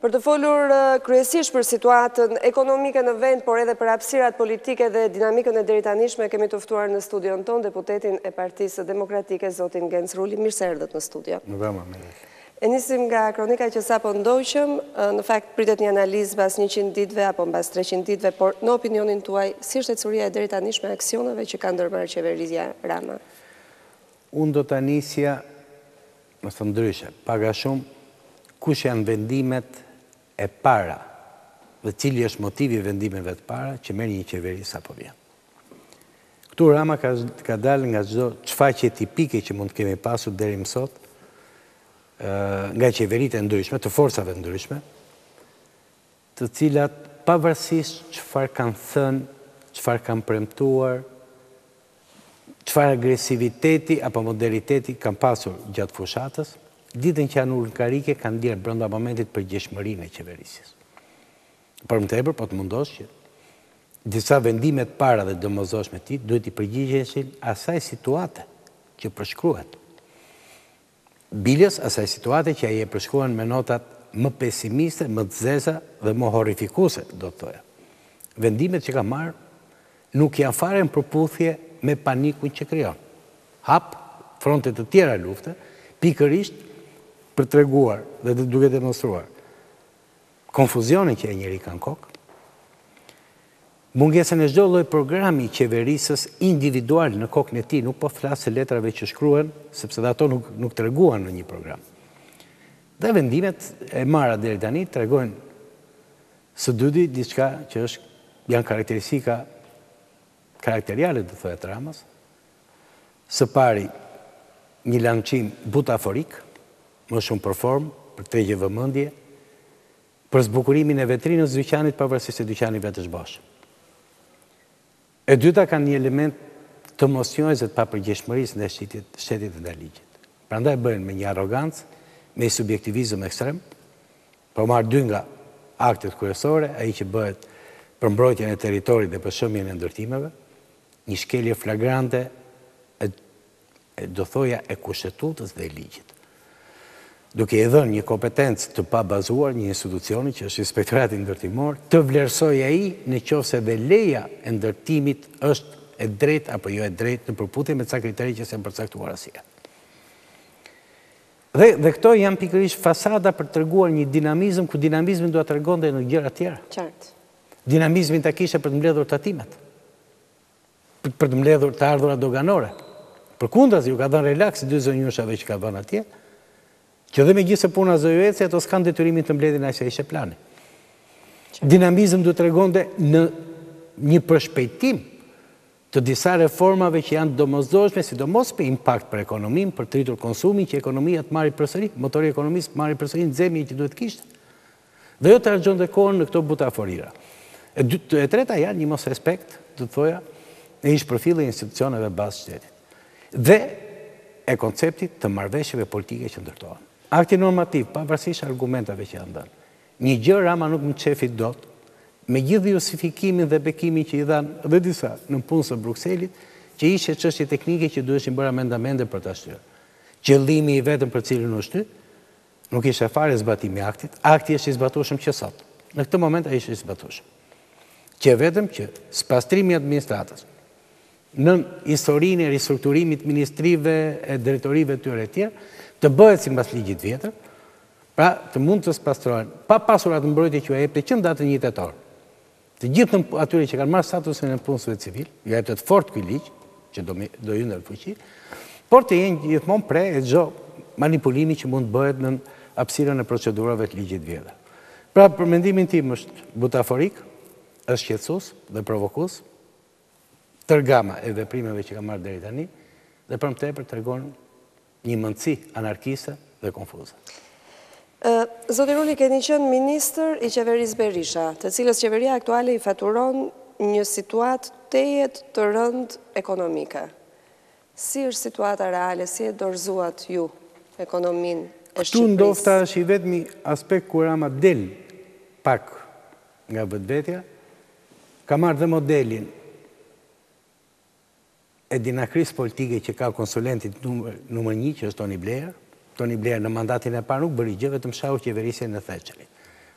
Për të folur kryesisht për situatën ekonomike në vend, por edhe për hapësirat politike dhe dinamikën e deritanishme, kemi të ftuar në studion ton deputetin e Partisë Demokratike, zotin Genc Ruli. Mirë se erdhët në studio. E nisim nga kronika që sapo ndoqëm, në fakt pritet një analizë pas 100 ditëve apo mbas 300 ditëve, por në opinionin tuaj, si është ecëria e deritanishme e aksioneve që ka ndërmarrë qeveria Rama? Unë do të nisja, më thë ndryshe, paga shumë, kush janë vendimet e para dhe cili është motivi vendimeve të para që merr një qeveri sa po vjen. Këtu Rama ka dalë nga çdo çfaqje tipike që mund të kemi pasur deri më sot, nga qeveritë e ndryshme, të forcave ndryshme, të cilat pavarësisht çfarë kanë thënë, çfarë kanë premtuar, çfarë agresiviteti apo modaliteti kanë pasur gjatë fushatës, ditën që janë karike kanë ndjerë brenda momentit përgjegjësinë e qeverisjes. Për më tepër, po të mundosh që disa vendimet para dhe domosdoshme të tij duhet i përgjigjeshin asaj situate që përshkruhet. Bilës asaj situate që ai e përshkruan me notat më pesimiste, më të zeza dhe më horrifikuese, do të thoja. Vendimet që ka marrë nuk janë fare në përputhje me panikun që krijon. Hap fronte të tjera lufte, pikërisht për të treguar dhe duke demonstruar konfuzionin që e njeri kanë kokë, mungesën e çdo lloj programi qeverisës individual në kokën e tij, nuk po flas se letrave që shkruhen, sepse dhe ato nuk treguan në një program. Dhe vendimet e marra deri tani tregojnë së dyti diçka që janë karakteristika karakteriale të thoya të Ramës. Së pari, një lançim butaforik, më shumë për formë, për tregje vëmendje, për zbukurimin e vetrinës së dyqanit pavarësisht se dyqani vetë është bosh. E dyta kanë një element të mosnjojës dhe të papërgjegjshmërisë ndaj shtetit dhe ndaj ligjit. Prandaj bëhen me një arrogancë, me subjektivizëm ekstrem, po marr dy nga aktet kryesore, ai që bëhet për mbrojtjen e territorit dhe për shëmjen e ndërtimeve, një shkelje flagrante do thoja e kushtetutës dhe e ligjit. Duke i dhënë një kompetencë të pabazuar një institucioni që është Inspektorati Ndërtimor, të vlerësoj ai nëse dhe leja e ndërtimit është e drejtë apo jo e drejtë në përputhje me ca kriteri që janë përcaktuar asaj. Dhe këto janë pikërisht fasada për të treguar një dinamizëm, ku dinamizmin duhet të tregonte në gjëra të tjera. Qartë. Dinamizmin ta kishte për të mbledhur tatimet, për të mbledhur të ardhurat doganore. Përkundazi ju ka dhënë relaks dy zonjushave që ka vënë atje, që dhe megjithëse puna zëjueci, ato s'kanë detyrimin të mbledhin aq sa ishte plani. Dinamizëm duhet të tregonte në një përshpejtim të disa reformave që janë domosdoshme, sidomos për impakt për ekonominë, për të rritur konsumin, që ekonomia të marrë përsëri, motori i ekonomisë të marrë përsëri nxemjen që duhet kishte. Dhe jo të harxhonte kohën në këto butaforira. E treta janë një mos respekt, do të thoja, e ish profili e institucioneve bazë shtetit. Dhe e konceptit të marrëveshjeve politike që ndërtohen. Akti normativ, pavarësisht argumentave që janë dhënë. Një gjë Rama nuk më qefi dot, me gjithë justifikimin dhe bekimin që i dhanë dhe disa në punës së Brukselit, që ishte çështje teknike që duheshin bërë amendamente për ta shtyrë. Qëllimi i vetëm për cilin u shty, nuk ishte fare zbatimi i aktit. Akti është i zbatueshëm që sot. Në këtë moment ai është i zbatueshëm. Që vetëm që spastrimi i administratës në historinë e ristrukturimit ministrive e drejtorive tyre të tjerë, të bëhet sipas ligjit vjetër, pra të mund të spastrohen, pa pasur atë mbrojtje që u jepte që në datën 1 tetor. Të gjithë atyre që kanë marrë statusin e punësve civil, ju jeptet fort ky ligj, që do hyjë në fuqi, por të jenë gjithmonë pre e çdo manipulimi që mund të bëhet në hapësirën e procedurave të ligjit vjetër. Pra, për mendimin tim është butaforik, është shqetësues dhe provokues, tërgama e veprimeve që ka marrë deri tani, dhe për më tepër tregon një mendësi anarkiste dhe konfuze. Zoti Ruli, keni qenë ministër i qeverisë Berisha, të cilës qeveria aktuale i faturon një situatë tejet të rëndë ekonomike. Si është situata reale, si e dorëzuat ju ekonominë e Shqipërisë? Këtu ndofta është i vetmi aspekt ku Rama del pak nga vetvetja, ka marrë dhe modelin e dinakrisë politike që ka konsulentit numër 1, që është Tony Blair. Tony Blair në mandatin e parë nuk bëri gjë, vetëm shahu qeverisjen në Thatcherit.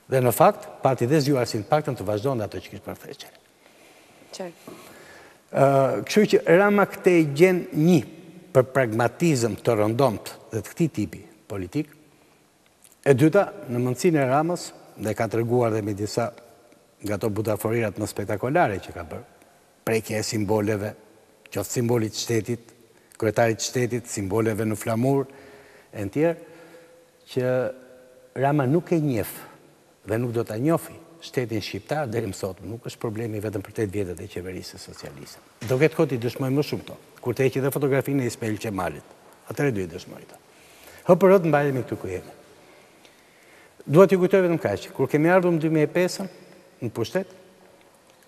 Dhe në fakt, pati dhe zgjuar si në paktën të vazhdojnë ato që kishë përfeqe. Kështu që Rama këte i gjen një për pragmatizëm të rëndomt dhe të këtij tipi politik. E dyta, në mundësinë e Ramës, dhe ka treguar dhe me disa nga ato butaforirat më spektakolare që ka bërë, prekje e simboleve, qoftë simbolit shtetit, kryetarit shtetit, simboleve në flamur, e në tjerë, që Rama nuk e njeh dhe nuk do ta njofi shtetin shqiptar deri më sot, nuk është problemi vetëm për 8 vjetët e qeverisë socialiste. Do ketë kohë i dëshmoj më shumë to, kur të heqi dhe fotografinë e Ismail Qemalit. Atëherë do i dëshmoj to. Hëpërët mbajemi këtu ku jemi. Duhet t'ju kujtoj vetëm kaq, kur kemi ardhur në 2005 në pushtet,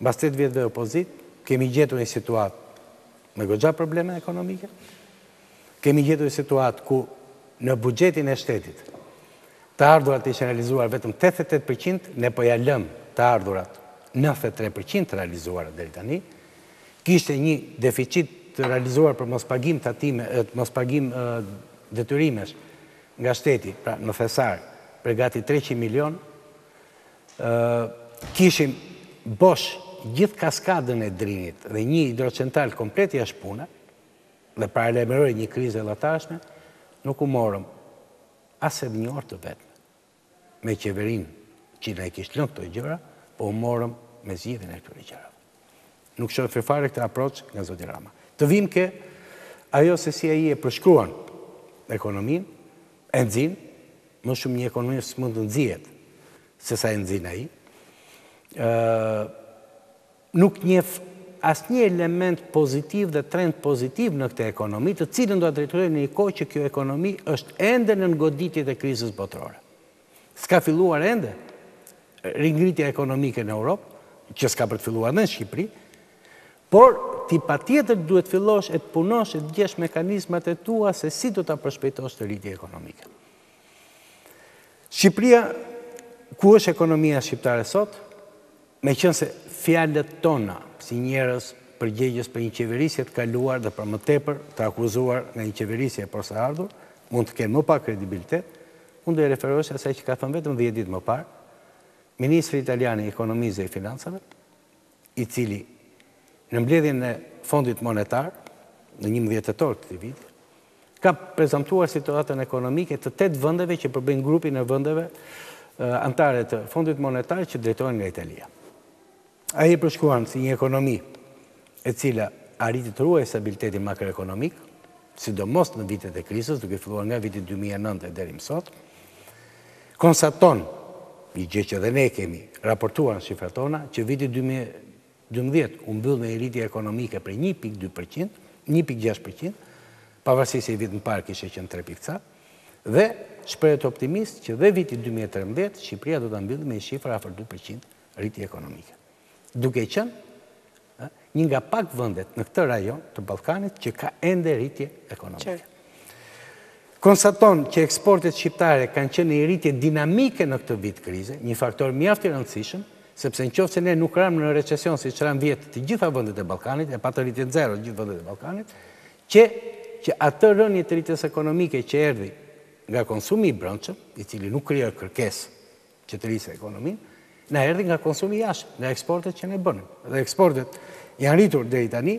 mbas 8 vjetëve opozit, kemi gjetur një situatë me goxha probleme ekonomike, kemi gjetur një situatë ku në buxhetin e shtetit të ardhurat ishin realizuar vetëm 88%, ne po ja lëm të ardhurat 93% realizuar deri tani. Kishte një deficit të realizuar për mospagim detyrimesh nga shteti, pra në thesar, për gati 300 milion. Kishim bosh gjithë kaskadën e Drinit dhe një hidrocentral komplet jashtë pune, dhe paralajmëroi një krizë e llaftarshme, nuk u morëm as edhe një orë të vetme me qeverinë që na i kishte lënë këto gjëra, po u morëm me zgjidhjen e këtyre gjërave. Nuk shoh fare këtë approach nga zoti Rama. Të vim ke ajo se si ai e përshkruan ekonominë, e nxin, më shumë një ekonomi s'mund të nxihet se sa e nxin ai. Nuk njeh asnjë element pozitiv dhe trend pozitiv në këtë ekonomi, të cilën do ta drejtojë në një kohë që kjo ekonomi është ende në goditjet e krizës botërore. S'ka filluar ende ringritja ekonomike në Europë, që s'ka për të filluar në Shqipëri, por ti patjetër duhet fillosh e të punosh e të gjesh mekanizmat e tua se si do ta përshpejtosh të rritje ekonomike. Shqipëria, ku është ekonomia shqiptare sot, meqense fjalët tona si njerëz përgjegjës për një qeverisje të kaluar dhe për më tepër të akuzuar nga një qeverisje e së ardhur, mund të kenë më pak kredibilitet, unë do i referohesh asaj që ka thënë vetëm 10 ditë më parë, ministri italian i ekonomisë dhe i financave, i cili në mbledhjen e Fondit Monetar në 11 tetor këtij viti, ka prezantuar situatën ekonomike të 8 vendeve që përbëjnë grupin e vendeve anëtare të Fondit Monetar që drejtohen nga Italia. Ai e përshkruan si një ekonomi e cila arriti të ruajë stabilitetin makroekonomik, sidomos në vitet e krizës, duke filluar nga viti 2009 deri më sot, konstaton, një gjë që dhe ne kemi raportuar në shifrat tona, që viti 2012 u mbyll me rritje ekonomike për 1.2%, 1.6%, pavarësisht se i vit më parë kishte qenë 3.ca, dhe shprehet optimist që dhe viti 2013 Shqipëria do ta mbyllë me një shifër afër 2% rritje ekonomike. Duke qenë një nga pak vendet në këtë rajon të Ballkanit që ka ende rritje ekonomike. Konstaton që eksportet shqiptare kanë qenë në rritje dinamike në këtë vit krize, një faktor mjaft i rëndësishëm, sepse nëse ne nuk ram në recesion siç ran vjet të gjitha vendet e Ballkanit, e patë rritje zero të gjithë vendet e Ballkanit, që atë rënje të rritjes ekonomike që erdhi nga konsumi i brendshëm, i cili nuk krijoi kërkesë që të rrisë ekonominë, na erdhi nga konsumi i jashtëm, nga eksportet që ne bënim. Dhe eksportet janë rritur deri tani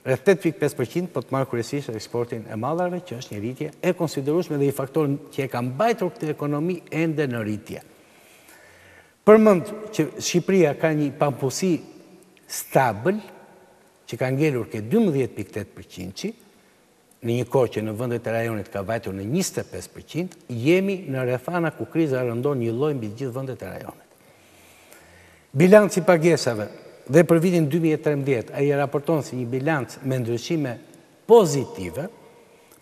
rreth 8.5%, po të marrë kryesisht eksportin e mallarëve, që është një rritje e konsiderueshme dhe i faktor që e ka mbajtur këtë ekonomi ende në rritje. Përmend që Shqipëria ka një pamposi stabil, që ka ngelur ke 12.8%, në një kohë që në vendet e rajonit ka vajtur në 25%, jemi në rrethana ku kriza rëndon një lloj mbi gjithë vendet e rajonit. Bilanci i pagesave dhe për vitin 2013 ai raporton si një bilanc me ndryshime pozitive,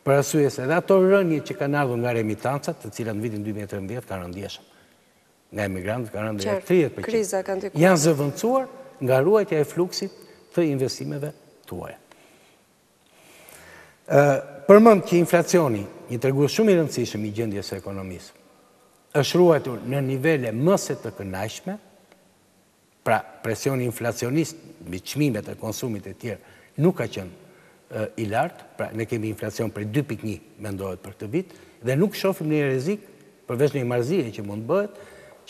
për arsye se edhe ato rënje që kanë ardhur nga remitancat, të cilat në vitin 2013 kanë rënë ndjeshëm. Nga emigrantët kanë rënë deri 30%. Janë zëvendësuar nga ruajtja e fluksit të investimeve tuaja. Përmend që inflacioni, një tregues shumë i rëndësishëm i gjendjes së ekonomisë, është ruajtur në nivele më se të kënaqshme. Pra, presioni inflacionist mbi çmimet e konsumit e tjerë nuk ka qenë i lartë, pra ne kemi inflacion për 2.1 mendohet për këtë vit, dhe nuk shohim një rrezik, përveç një marrëzie që mund bëhet,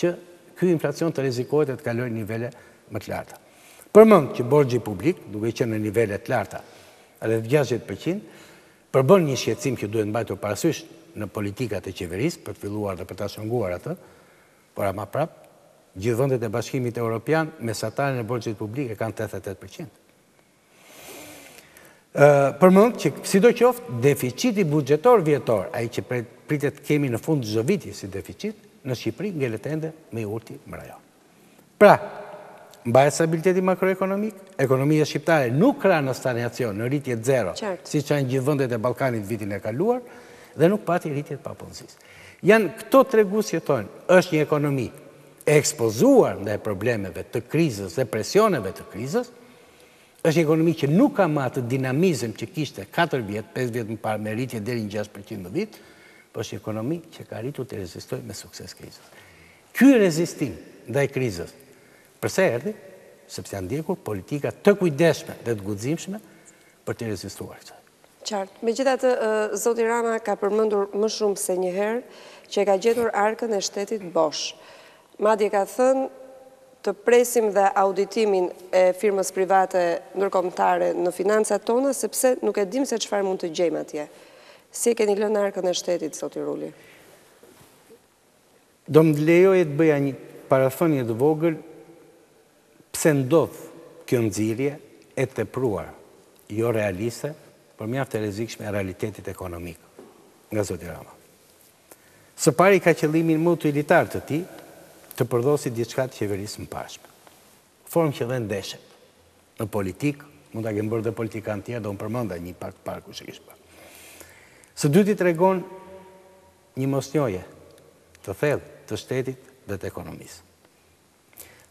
që ky inflacion të rrezikohet të kalojë nivele më të larta. Përmend që borxhi publik, duke qenë në nivele të larta, rreth 60%, përbën një shqetësim që duhet mbajtur parasysh në politikat e qeverisë për të filluar dhe për ta shënguar atë, por ama prap, gjithë vendet e Bashkimit Evropian mesataren e borxhit publik e kanë 88%. Përmend që sidoqoftë deficiti buxhetor vjetor, ai që pritet kemi në fund çdo viti si deficit, në Shqipëri ngelet ende me urti më rajon. Pra, mbahet stabiliteti makroekonomik, ekonomia shqiptare nuk ka në stagnacion, në rritje zero, siç janë gjithë vendet e Ballkanit vitin e kaluar, dhe nuk pati rritje të papunësisë. Janë këto tregues që thonë, është një ekonomi e ekspozuar ndaj problemeve të krizës dhe presioneve të krizës, është një ekonomi që nuk ka më atë dinamizëm që kishte 4 vjet, 5 vjet më parë me rritje deri në 6% në vit, por është një ekonomi që ka arritur të rezistojë me sukses krizës. Ky rezistim ndaj krizës, përse erdhi? Sepse janë ndjekur politika të kujdesshme dhe të guximshme për të rezistuar kësaj. Qartë. Megjithatë, zoti Rama ka përmendur më shumë se një herë që ka gjetur arkën e shtetit bosh. Madje ka thënë të presim dhe auditimin e firmës private ndërkombëtare në financat tona, sepse nuk e dim se çfarë mund të gjejmë atje. Si e keni lënë arkën e shtetit, zoti Ruli? Do më lejoje të bëja një parathënie të vogël pse ndodh kjo nxirje e tepruar, jo realiste, por mjaft e rrezikshme e realitetit ekonomik nga zoti Rama. Së pari ka qëllimin më utilitar të tij të përdosi diçka të qeverisë mëparshme. Formë që dhe ndeshet. Në politik, mund ta kemë bërë dhe politikanë tjerë, do më përmenda një pak të parë kush e kishte bërë. Së dyti tregon një mosnjohje të thellë të shtetit dhe të ekonomisë.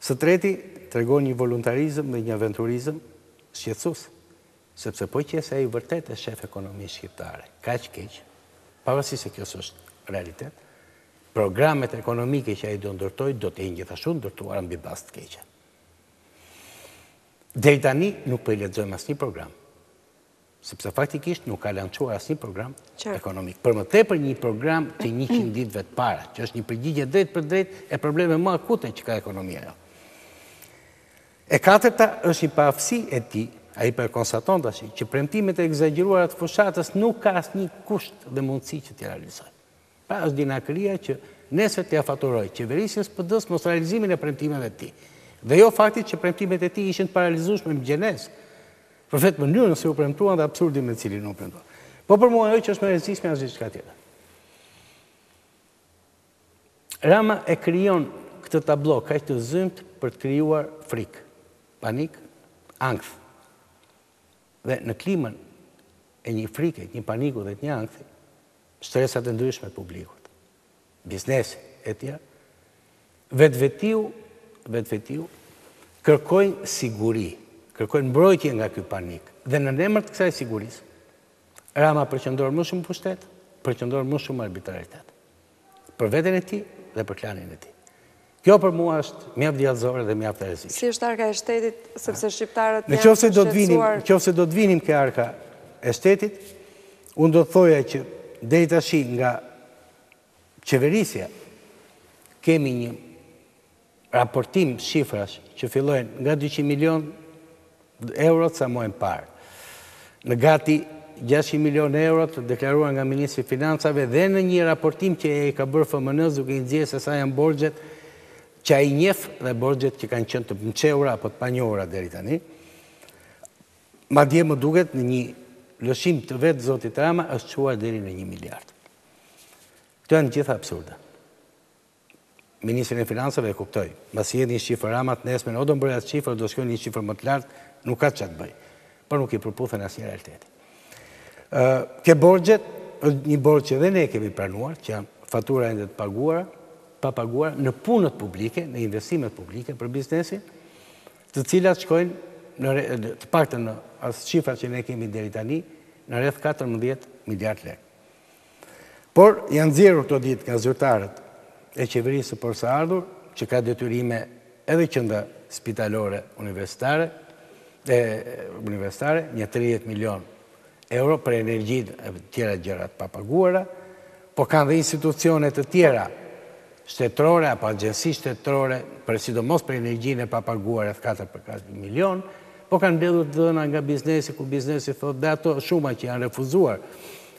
Së treti tregon një voluntarizëm dhe një aventurizëm shqetësues, sepse po qese ai vërtet e shef ekonomisë shqiptare, kaq keq, pavarësisht se kjo është realitet, programet ekonomike që ai do ndërtoj do të jenë gjithashtu ndërtuara mbi bazë të keqe. Deri tani nuk po i lexojmë asnjë program, sepse faktikisht nuk ka lançuar asnjë program ekonomik. Për më tepër një program të 100 ditëve të para, që është një përgjigje drejt për drejt e probleme më akute që ka ekonomia jo. E katërta është një paaftësi e tij, ai po e konstaton tash, që premtimet e egzageruara të fushatës nuk ka asnjë kusht dhe mundësi që t'i realizojë. Pra është dinakëria që nesër t'ia faturoj qeverisë SPD-s mos realizimin e premtimeve të tij. Dhe jo faktit që premtimet e tij ishin të paralizueshme në gjenes, për vetë mënyrën se u premtuan dhe absurdin me cilin u premtuan. Po për mua ajo që është më e rëndësishme është diçka tjetër. Rama e krijon këtë tablo kaq të zymt për të krijuar frikë, panik, ankth. Dhe në klimën e një frike, një paniku dhe një ankthi, stresat e ndryshme të publikut, biznesi e tjerë, vetvetiu kërkojnë siguri, kërkojnë mbrojtje nga ky panik. Dhe në emër të kësaj sigurisë, Rama përqendron më shumë pushtet, përqendron më shumë arbitraritet. Për veten e tij dhe për klanin e tij. Kjo për mua është mjaft djallëzore dhe mjaft e rrezikshme. Si është arka e shtetit, sepse shqiptarët janë të shqetësuar. Nëse do të vinim ke arka e shtetit, unë do të thoja që deri tash nga qeverisja kemi një raportim shifrash që fillojnë nga 200 milion euro sa muajin parë. Në gati 600 milion euro të deklaruar nga Ministri i Financave dhe në një raportim që e ka bërë FMN-s duke i nxjerrë se sa janë borxhet që ai njeh dhe borxhet që kanë qenë të mçeura apo të panjohura deri tani. Madje më duket në një lëshim të vetë zotit Rama është çuar deri në 1 miliard. Këto janë gjitha absurde. Ministri i Financave e kuptoi. Mbasi jeni shifër Rama të nesme, o do mbroj atë shifër, do shkojnë një shifër më të lartë, nuk ka çfarë të bëj. Por nuk i përputhen asnjë realiteti. Ke borxhet, një borxh që edhe ne kemi pranuar, që janë fatura ende të paguara, pa paguara në punët publike, në investimet publike për biznesin, të cilat shkojnë të paktën në as shifrat që ne kemi deri tani, në rreth 14 miliard lekë. Por janë nxjerrur këto ditë nga zyrtarët e qeverisë së posaardhur, që ka detyrime edhe qendra spitalore universitare, një 30 milion euro për energjinë e tjera gjërat pa paguara, po kanë dhe institucione të tjera shtetërore apo agjensi shtetërore, për sidomos për energjinë e papaguar rreth 4 milion, po kanë mbledhur dhëna nga biznesi, ku biznesi thotë dhe ato shuma që janë refuzuar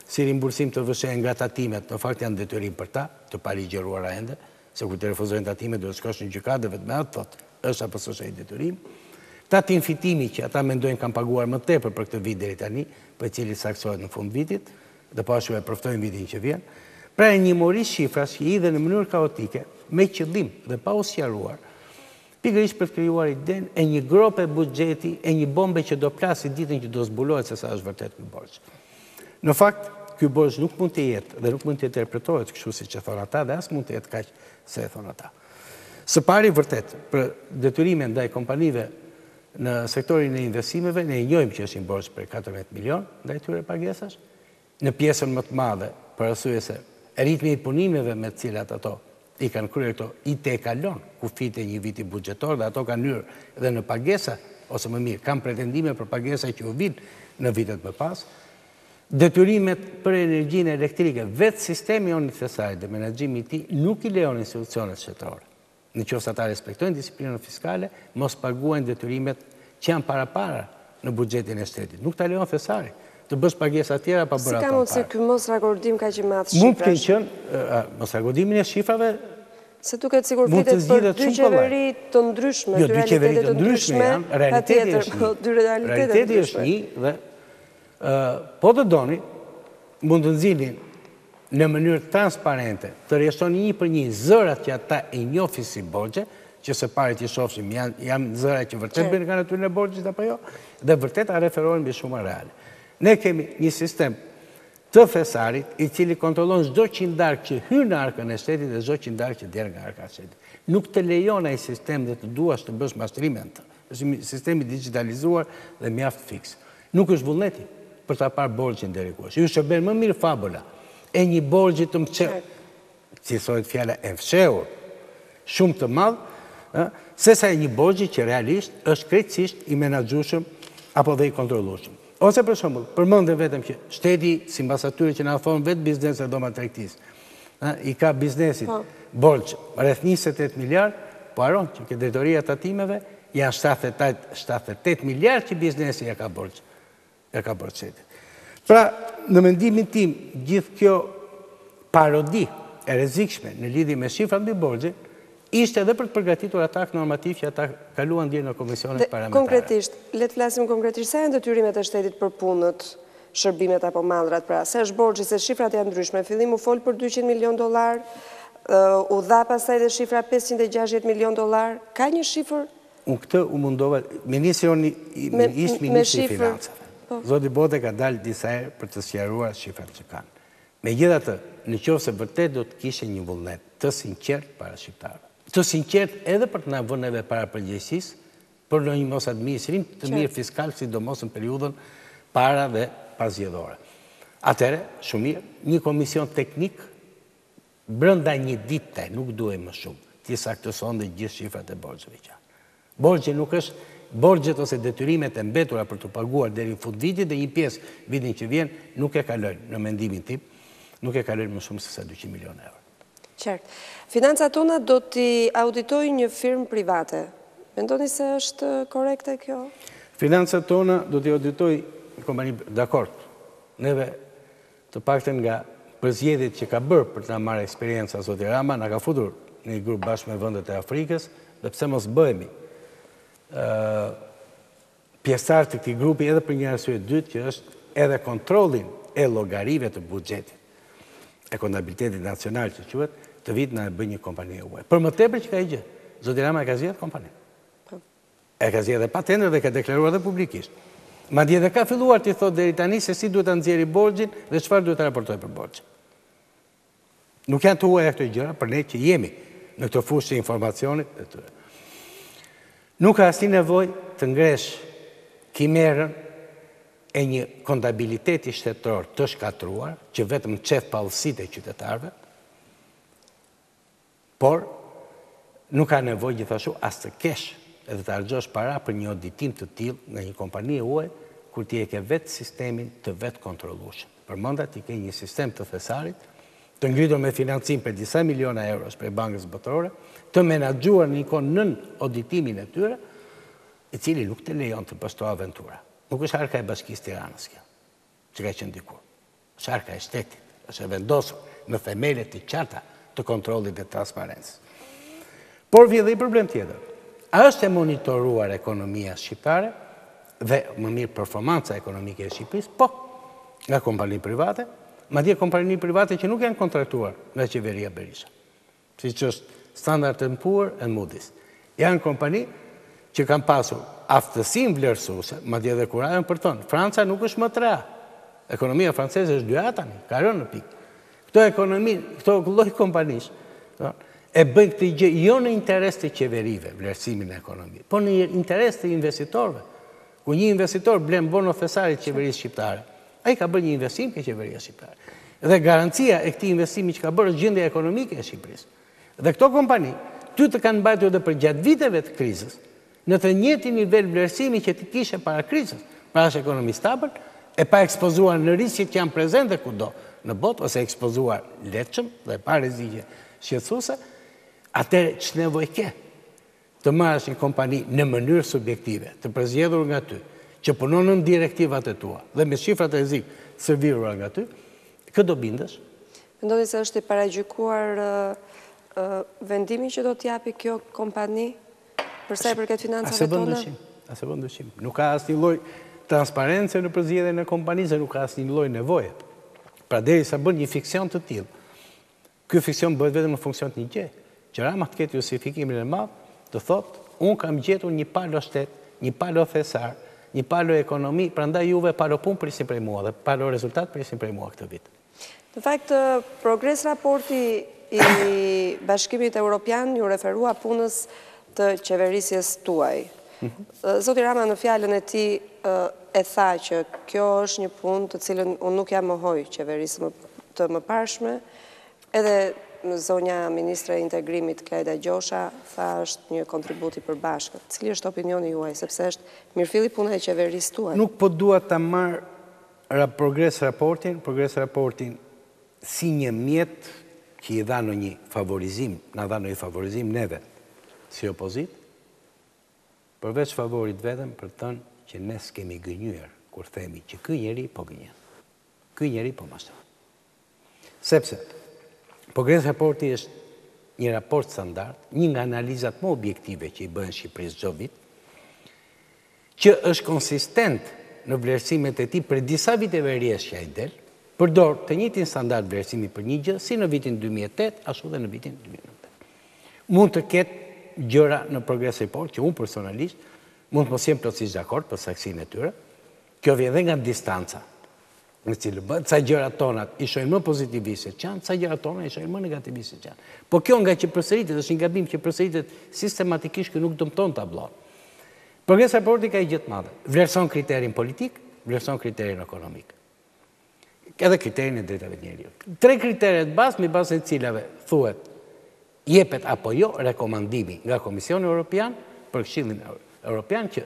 si rimbursim të vëshe nga tatimet, në fakt janë detyrim për ta, të paligjeruara ende, se kur të refuzojnë tatimet do të shkosh në gjykatë dhe vetëm atë thotë, është apo s'është ai detyrim. Tatim fitimi që ata mendojnë kanë paguar më tepër për këtë vit deri tani, për i cili saksohet në fund vitit, dhe po ashtu e përftojnë vitin që vjen. Pra e një mori shifras që i dhe në mënyrë kaotike, me qëllim dhe pa u sqaruar, pikërisht për të krijuar idenë e një grope buxheti, e një bombe që do plasi ditën që do zbulohet se sa është vërtet ky borxh. Në fakt, ky borxh nuk mund të jetë dhe nuk mund të interpretohet kështu siç e thonë ata dhe as mund të jetë kaq se e thonë ata. Së pari vërtet, për detyrime ndaj kompanive në sektorin e investimeve, ne njohim që është një borxh për 14 milion ndaj tyre pagesash, në pjesën më të madhe, për arsye se ritmi i punimeve me të cilat ato i kanë kryer këto i te kalon kufit e një viti buxhetor dhe ato kanë hyrë dhe në pagesa, ose më mirë, kanë pretendime për pagesa që u vinë në vitet më pas. Detyrimet për energjinë elektrike, vetë sistemi jonë thesarit dhe menaxhimi i tij nuk i lejon institucionet shtetërore. Nëse ata respektojnë disiplinën fiskale, mos paguajnë detyrimet që janë para në buxhetin e shtetit. Nuk ta lejon thesari të bësh pagesa tjera pa bërë ato. Si ka mundësi ky mos rakordim kaq i madh shifrash? Mund të qenë mos rakordimin e shifrave. Se duket sikur flitet për dy qeveri të ndryshme, dy realitete të ndryshme janë, realiteti është një dhe po të doni, mund të nxjinin në mënyrë transparente, të rrjedhoni një për një zërat që ata e njohin si borxhe, që së pari që shohim janë zëra që vërtet bëjnë nga natyra e borxhit apo jo, dhe vërtet a referohen mbi shuma reale. Ne kemi një sistem të thesarit i cili kontrollon çdo qindark që hyn në arkën e shtetit dhe çdo qindark që del nga arka e shtetit. Nuk të lejon ai sistem dhe të duash të bësh mashtrimin. Është një sistem i digitalizuar dhe mjaft fiks. Nuk është vullneti për ta parë borxhin deri ku është. Ju shërben më mirë fabula e një borxhi të mçeur, si thotë fjala e fshehur, shumë të madh, sesa e një borxhi që realisht është krejtësisht i menaxhueshëm apo dhe i kontrollueshëm. Ose për shembull, përmendem vetëm që shteti, sipas atyre që na thonë vetë bizneset doma tregtisë, i ka biznesit borxh rreth 28 miliard, po haron që ke drejtoria e tatimeve janë 78 miliard që biznesi ja ka borxh. Pra, në mendimin tim, gjithë kjo parodi e rrezikshme në lidhje me shifrat mbi borxhin ishte edhe për të përgatitur atak normativ që ata kaluan dje në komisionet parlamentare. Konkretisht, le të flasim konkretisht, sa janë detyrimet e shtetit për punët, shërbimet apo mallrat, pra se është borxhi, se shifrat janë ndryshme. Në fillim u fol për $200 milion, u dha pastaj dhe shifra $560 milion. Ka një shifër? Unë këtë u mundova, ministri i financave. Zoti Bote ka dalë disa herë për të sqaruar shifrat që kanë. Megjithatë, nëse vërtet do të kishte një vullnet të sinqert para shqiptarëve, të sinqert edhe për të na vënë neve para përgjegjësisë, për në një mos administrim të mirë fiskal, sidomos në periudhën para dhe pasgjedhore. Atëherë, shumë mirë, një komision teknik brenda një dite, nuk duhet më shumë, të saktëson dhe gjithë shifrat e borxheve që. Borxhi nuk është borxhet ose detyrimet e mbetura për të paguar deri në fund vitit dhe një pjesë vitin që vjen nuk e kalojnë në mendimin tim, nuk e kalojnë më shumë se sa 200 milion euro. Qartë. Financat tona do t'i auditojë një firmë private. Mendoni se është korekte kjo? Financat tona do t'i auditojë kompani, dakord. Neve të paktën nga përzgjedhjet që ka bërë për të marrë eksperjenca zoti Rama, na ka futur në një grup bashkë me vendet e Afrikës, dhe pse mos bëhemi pjesëtar të këtij grupi edhe për një arsye dytë që është edhe kontrollin e llogarive të buxhetit, e kontabilitetit nacional që quhet, të vit na e bën një kompani e huaj. Për më tepër që ka gjë, zoti Rama e ka zgjedhur kompaninë. E ka zgjedhur pa tender dhe ka deklaruar edhe publikisht. Madje edhe ka filluar të thotë deri tani se si duhet ta nxjerrë borxhin dhe çfarë duhet ta raportojë për borxhin. Nuk janë të huaja këto gjëra për ne që jemi në këtë fushë të informacionit e tyre. Nuk ka asnjë nevojë të ngresh kimerën e një kontabiliteti shtetëror të shkatruar, që vetëm qef pallësitë e qytetarëve, por nuk ka nevojë gjithashtu as të kesh edhe të harxhosh para për një auditim të tillë nga një kompani e huaj, kur ti e ke vetë sistemin të vetë kontrollueshëm. Përmenda ti ke një sistem të thesarit të ngritur me financim për disa miliona euros për bankës botërore, të menaxhuar në ikon nën auditimin e tyre, i cili nuk të lejon të posto aventura. Nuk është harka e Bashkisë Tiranës kjo, që ka qenë dikur. Është harka e shtetit, është e vendosur në themelet të qarta të kontrollit dhe transparencës. Por vjen dhe i problem tjetër. A është e monitoruar ekonomia shqiptare dhe më mirë performanca ekonomike e Shqipërisë? Po, nga kompani private, madje kompani private që nuk janë kontraktuar nga qeveria Berisha, siç është Standard & Poor's and Moody's. Janë kompani që kanë pasur aftësinë vlerësuese, madje edhe kur ajo për tonë. Franca nuk është më 3A. Ekonomia franceze është 2A tani, ka rënë në pikë. Këto lloj kompanish e bëjnë këtë gjë jo në interes të qeverive, vlerësimin e ekonomisë, por në interes të investitorëve. Ku një investitor blen bono thesarit qeverisë shqiptare, ai ka bërë një investim ke qeveria shqiptare. Dhe garancia e këtij investimi që ka bërë është gjendja ekonomike e Shqipërisë. Dhe këto kompani, ty të kanë mbajtur edhe për gjatë viteve të krizës, në të njëjtin nivel vlerësimi që ti kishe para krizës, pra është ekonomi stabil, e pa ekspozuar në riskjet që janë prezente kudo në botë, ose ekspozuar lehtëshëm dhe pa rreziqe shqetësuese, atëherë ç'nevojë ke të marrësh një kompani në mënyrë subjektive, të përzgjedhur nga ty, që punon në direktivat e tua dhe me shifrat e rrezik serviruar nga ty, kë do bindesh? Mendoni se është i paragjykuar vendimi që do t'japi kjo kompani për sa i përket financave tona? Asë bën dyshim. Nuk ka asnjë lloj transparence në përzgjedhjen e kompanisë, nuk ka asnjë lloj nevoje. Pra derisa bën një fiksion të tillë, ky fiksion bëhet vetëm në funksion të një gjë, që Rama të ketë justifikimin e madh, të thotë, unë kam gjetur një palo shtet, një palo thesar, një palo ekonomi, prandaj juve palo punë prisni prej mua dhe palo rezultat prisni prej mua këtë vit. Në fakt, progres raporti i Bashkimit Evropian ju referua punës të qeverisjes tuaj. Zoti Rama në fjalën e tij e tha që kjo është një punë të cilën unë nuk ja mohoj qeverisë të mëparshme, edhe zonja Ministre e Integrimit Klajda Gjosha tha është një kontribut i përbashkët. Cili është opinioni juaj, sepse është mirëfilli puna e qeverisë tuaj? Nuk po dua ta marr progres raportin si një mjet që i dha në një favorizim, na dha në një favorizim neve si opozit, përveç favorit vetëm për të thënë që ne s'kemi gënjur kur themi që ky njeri po gënjen. Ky njeri po mashtron. Sepse progres raporti është një raport standard, një nga analizat më objektive që i bëhen Shqipërisë çdo vit, që është konsistent në vlerësimet e tij për disa viteve rrjedhë që ai del, përdor të njëjtin standard vlerësimi për një gjë, si në vitin 2008, ashtu dhe në vitin 2009. Mund të ketë gjëra në progres report, që unë personalisht mund të mos jem plotësisht dakord për saksinë e tyre. Kjo vjen edhe nga distanca në cilë bëhet, sa gjërat tonat i shohin më pozitivisht se çan, sa gjërat tona i shohin më negativisht se çan. Po kjo nga që përsëritet, është një gabim që përsëritet sistematikisht, që nuk dëmton tablon. Progres raporti ka i gjithë madhe. Vlerëson kriterin politik, vlerëson kriterin ekonomik. Edhe kriterin e drejtave të njerëzit. 3 kriteret bazë, me bazën e cilave thuhet jepet apo jo rekomandimi nga Komisioni Evropian për Këshillin Evropian që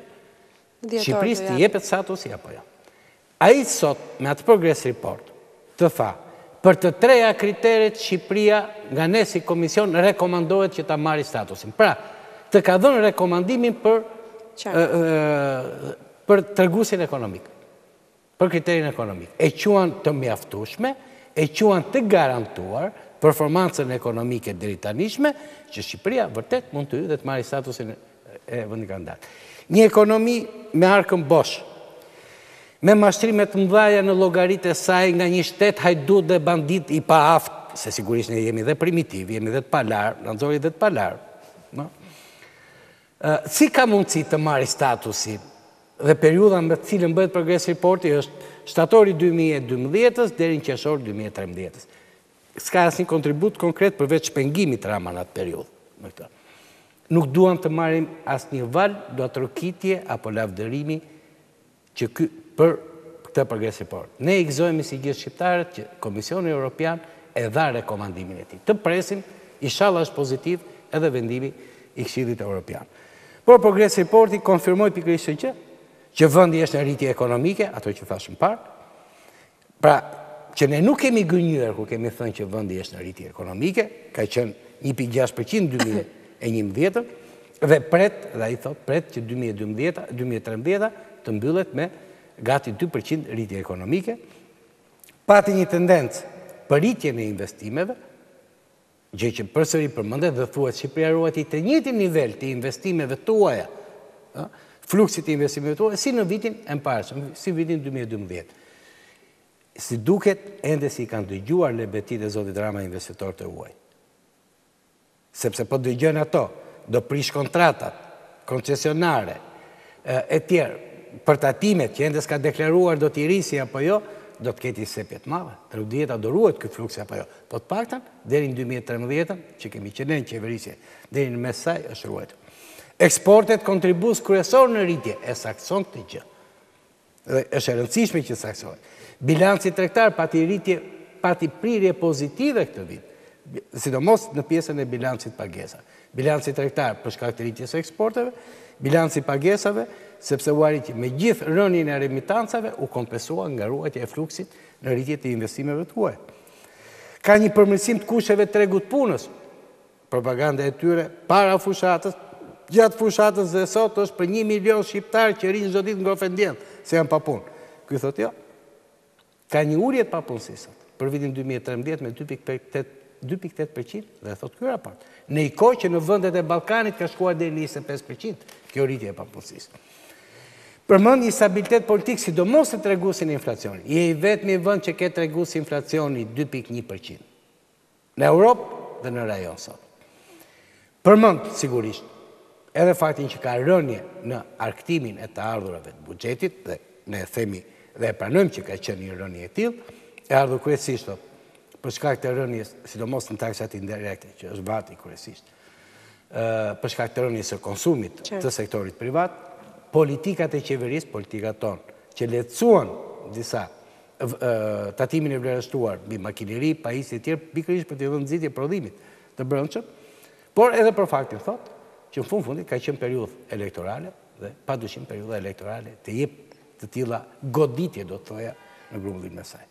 Shqipërisë të jepet statusi apo jo. Ai sot me atë progres report të tha për të 3 kriteret Shqipëria nga ne si komision rekomandohet që ta marrë statusin. Pra, të ka dhënë rekomandimin për treguesin ekonomik, për kriterin ekonomik. E quan të mjaftueshme, e quan të garantuar performancën ekonomike deri tanishme, që Shqipëria vërtet mund të hyjë dhe të marrë statusin e vendit kandidat. Një ekonomi me arkën bosh, me mashtrime të mëdha në llogaritë e saj nga një shtet hajdut dhe bandit i paaft, se sigurisht ne jemi dhe primitiv, jemi dhe të palar, Lanzori dhe të palar. Si ka mundësi të marrë statusin dhe periudha me të cilën bëhet progres reporti është shtatori 2012 deri në qershor 2013. S'ka asnjë kontribut konkret përveç shpengimit Rama në atë periudhë. Nuk duam të marrim asnjë val, do atë rokitje apo lavdërimi që për këtë progres report. Ne i gëzojmë si gjithë shqiptarët që Komisioni Evropian e dha rekomandimin e tij. Të presim, inshallah është pozitiv edhe vendimi i Këshillit Evropian. Por progres reporti konfirmoi pikërisht që vendi është në rritje ekonomike, ato që thash më parë. Pra, që ne nuk kemi gënjur ku kemi thënë që vendi është në rritje ekonomike, ka qenë 1,6% 2011, dhe ai thot, pret që 2013 të mbyllet me gati 2% rritje ekonomike, pati një tendencë për rritjen e investimeve, gjë që përsëri përmendet dhe thuhet Shqipëria ruajti të njëjtin nivel të investimeve tuaja, fluksit të investimeve tuaja, si në vitin e mparshëm, si vitin 2012. Si duket, ende si kanë dëgjuar lebetit e zotit Rama investitor të huaj. Sepse po dëgjojnë ato, do prish kontratat, koncesionare, e tjerë, për tatimet që ende s'ka deklaruar do t'i risi apo jo, do të keti sepjet madhe. Të nuk dhjeta do ruhet këtë fluksi apo jo. Po të paktan, deri në 2013, që kemi qenë në qeverisje, deri në mes saj është ruhet. Eksportet kontribus kryesor në rritje, e sakson këtë gjë. Dhe është e rëndësishme që saksohet. Bilanci tregtar pati prirje pozitive këtë vit, sidomos në pjesën e bilancit pagesa. Bilanci tregtar për shkak të rritjes së eksporteve, bilanci pagesave, sepse u arrit me gjithë rënien e remitancave u kompensua nga ruajtja e fluksit në rritje të investimeve të huaja. Ka një përmirësim të kusheve të tregut punës, propaganda e tyre para fushatës, gjatë fushatës dhe sot është për 1 milion shqiptarë që rinë çdo ditë nga ofendjen se janë pa punë. Ky thotë jo. Ka një urje të papunësisë për vitin 2013 me 2,8% dhe thotë ky raport. Në një kohë që në vendet e Ballkanit ka shkuar deri në 25% kjo rritje e papunësisë. Përmend një stabilitet politik, sidomos të treguesin e inflacionit. Je i vetmi vend që ke tregues inflacioni 2,1% në Europë dhe në rajon sot. Përmend sigurisht edhe faktin që ka rënje në arktimin e të ardhurave të buxhetit dhe ne themi dhe e pranojmë që ka qenë një rënje e tillë, e ardhur kryesisht për shkak të rënjes, sidomos në taksat indirekte, që është vati kryesisht, për shkak të rënjes së konsumit të sektorit privat, politikat e qeverisë, politikat tonë, që lehtësuan disa tatimin e vlerësuar mbi makineri, pajisje e tjerë, pikërisht për të dhënë nxitje prodhimit të brendshëm, por edhe për faktin thotë që në fundit ka qenë periudhë elektorale dhe padyshim periudha elektorale të jep të tilla goditje, do të thoja, në grumbullin e saj.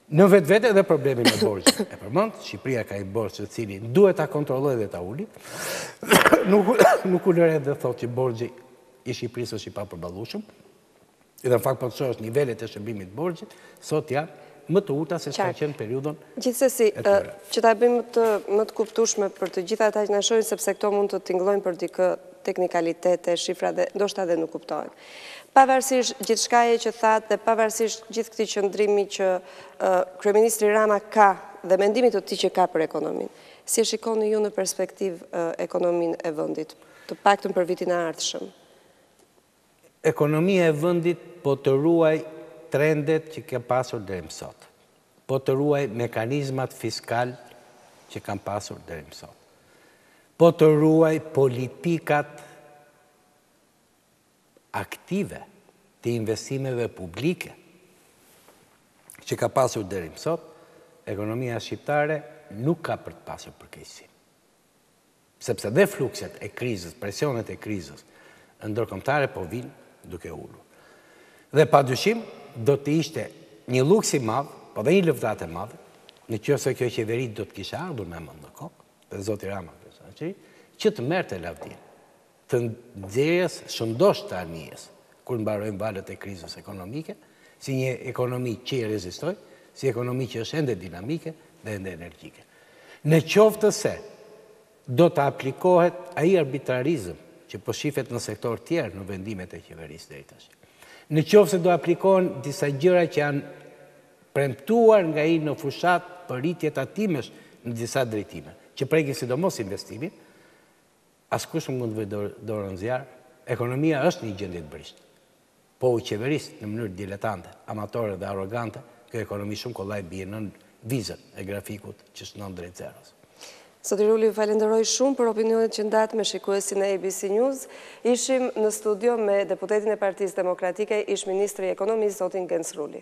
Në vetvete edhe problemi me borxhin. E përmend, Shqipëria ka një borxh të cilin duhet ta kontrollojë dhe ta uli. Nuk ulëre dhe thotë që borxhi i Shqipërisë është i papërballueshëm. Edhe në fakt po të shohësh nivelet e shërbimit të borxhit, sot janë më të ulta se çka qenë periudhën. Gjithsesi, që ta bëjmë më të kuptueshme për të gjithë ata që na shohin, sepse këto mund të tingëllojnë për dikë teknikalitete, shifra dhe ndoshta edhe nuk kuptohen. Pavarësisht gjithçkaje që thatë dhe pavarësisht gjithë këtij qëndrimi që kryeministri Rama ka dhe mendimit të tij që ka për ekonominë, si e shikoni ju në perspektivë ekonominë e vendit, të paktën për vitin e ardhshëm? Ekonomia e vendit po të ruaj trendet që ka pasur deri më sot. Po të ruaj mekanizmat fiskal që kanë pasur deri më sot. Po të ruaj politikat aktive të investimeve publike që ka pasur deri më sot, ekonomia shqiptare nuk ka për të pasur përkeqësi. Sepse dhe flukset e krizës, presionet e krizës ndërkombëtare po vinë duke ulur. Dhe padyshim do të ishte një luks i madh, po dhe një lëvizje e madhe, nëse kjo qeveri do të kishte ardhur me mend në kokë, dhe zoti Rama që të merrte lavdin, të nxjerrjes shëndosh të armijës, kur mbarojnë valët e krizës ekonomike, si një ekonomi që i rezistoj, si ekonomi që është ende dinamike dhe ende energjike. Në qoftë se do të aplikohet ai arbitrarizëm që po shifet në sektor tjerë në vendimet e qeverisë deri tash. Në qoftë se do aplikohen disa gjëra që janë premtuar nga ai në fushat për rritje tatimesh në disa drejtime, që prekin sidomos investimin, askush nuk mund të vëjë dorën zjarr. Ekonomia është një gjendje të brisht. Po u qeverisë në mënyrë diletante, amatore dhe arrogante, kjo ekonomi shumë kollaj bie në vizën e grafikut që shënon drejt zeros. Zoti Ruli, ju falenderoj shumë për opinionet që ndatë me shikuesin e ABC News. Ishim në studio me deputetin e Partisë Demokratike, ish ministri i ekonomisë, zotin Gens Ruli.